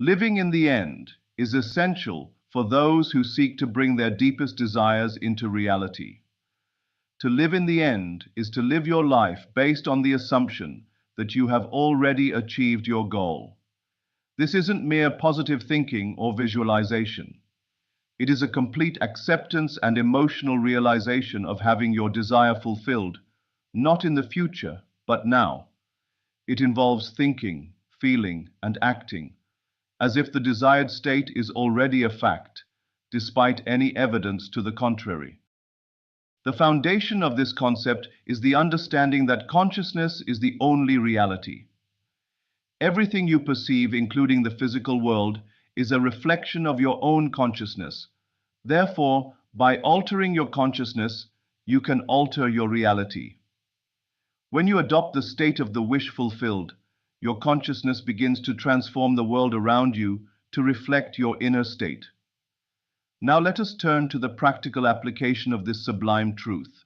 Living in the end is essential for those who seek to bring their deepest desires into reality. To live in the end is to live your life based on the assumption that you have already achieved your goal. This isn't mere positive thinking or visualization. It is a complete acceptance and emotional realization of having your desire fulfilled, not in the future, but now. It involves thinking, feeling, and acting, as if the desired state is already a fact, despite any evidence to the contrary. The foundation of this concept is the understanding that consciousness is the only reality. Everything you perceive, including the physical world, is a reflection of your own consciousness. Therefore, by altering your consciousness, you can alter your reality. When you adopt the state of the wish fulfilled, your consciousness begins to transform the world around you to reflect your inner state. Now let us turn to the practical application of this sublime truth.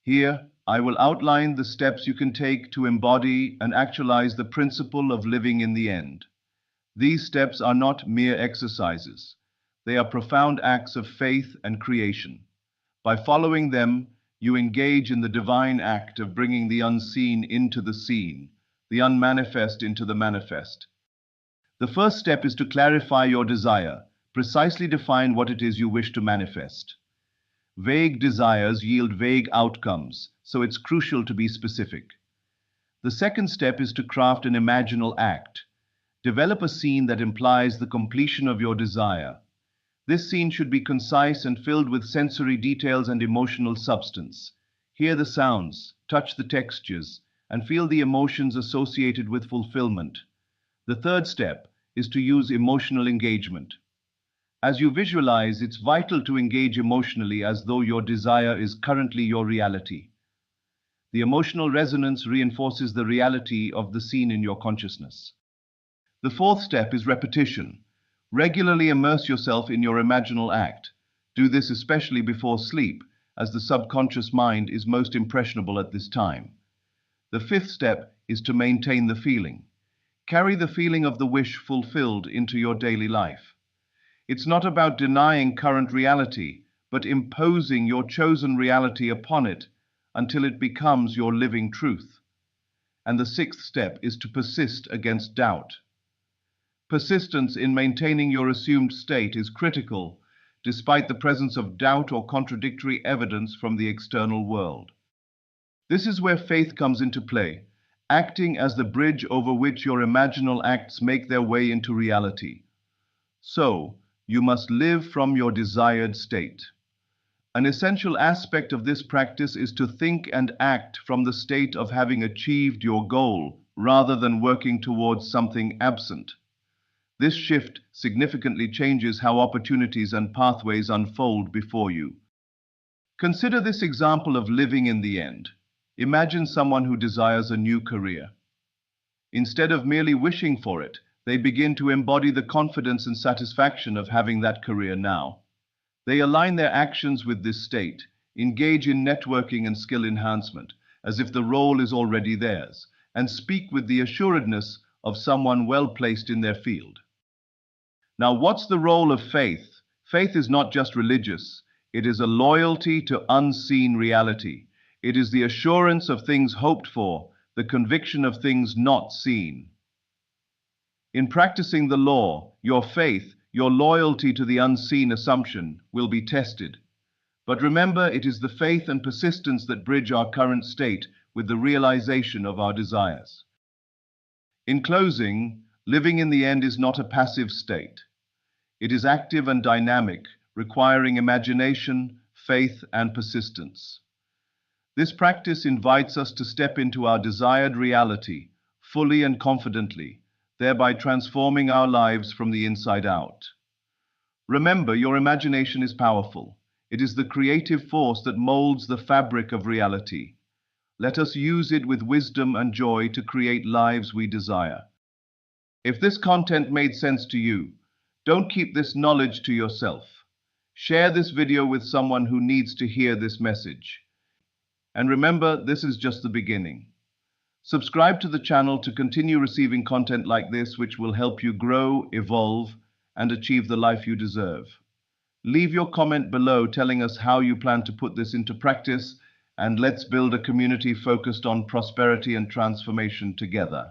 Here, I will outline the steps you can take to embody and actualize the principle of living in the end. These steps are not mere exercises. They are profound acts of faith and creation. By following them, you engage in the divine act of bringing the unseen into the seen, the unmanifest into the manifest. The first step is to clarify your desire. Precisely define what it is you wish to manifest. Vague desires yield vague outcomes, so it's crucial to be specific. The second step is to craft an imaginal act. Develop a scene that implies the completion of your desire. This scene should be concise and filled with sensory details and emotional substance. Hear the sounds, touch the textures, and feel the emotions associated with fulfillment. The third step is to use emotional engagement. As you visualize, it's vital to engage emotionally as though your desire is currently your reality. The emotional resonance reinforces the reality of the scene in your consciousness. The fourth step is repetition. Regularly immerse yourself in your imaginal act. Do this especially before sleep, as the subconscious mind is most impressionable at this time. The fifth step is to maintain the feeling. Carry the feeling of the wish fulfilled into your daily life. It's not about denying current reality, but imposing your chosen reality upon it until it becomes your living truth. And the sixth step is to persist against doubt. Persistence in maintaining your assumed state is critical, despite the presence of doubt or contradictory evidence from the external world. This is where faith comes into play, acting as the bridge over which your imaginal acts make their way into reality. So, you must live from your desired state. An essential aspect of this practice is to think and act from the state of having achieved your goal, rather than working towards something absent. This shift significantly changes how opportunities and pathways unfold before you. Consider this example of living in the end. Imagine someone who desires a new career. Instead of merely wishing for it, they begin to embody the confidence and satisfaction of having that career now. They align their actions with this state, engage in networking and skill enhancement, as if the role is already theirs, and speak with the assuredness of someone well placed in their field. Now, what's the role of faith? Faith is not just religious. It is a loyalty to unseen reality. It is the assurance of things hoped for, the conviction of things not seen. In practicing the law, your faith, your loyalty to the unseen assumption will be tested. But remember, it is the faith and persistence that bridge our current state with the realization of our desires. In closing, living in the end is not a passive state. It is active and dynamic, requiring imagination, faith, and persistence. This practice invites us to step into our desired reality, fully and confidently, thereby transforming our lives from the inside out. Remember, your imagination is powerful. It is the creative force that molds the fabric of reality. Let us use it with wisdom and joy to create lives we desire. If this content made sense to you, don't keep this knowledge to yourself. Share this video with someone who needs to hear this message. And remember, this is just the beginning. Subscribe to the channel to continue receiving content like this, which will help you grow, evolve, and achieve the life you deserve. Leave your comment below telling us how you plan to put this into practice, and let's build a community focused on prosperity and transformation together.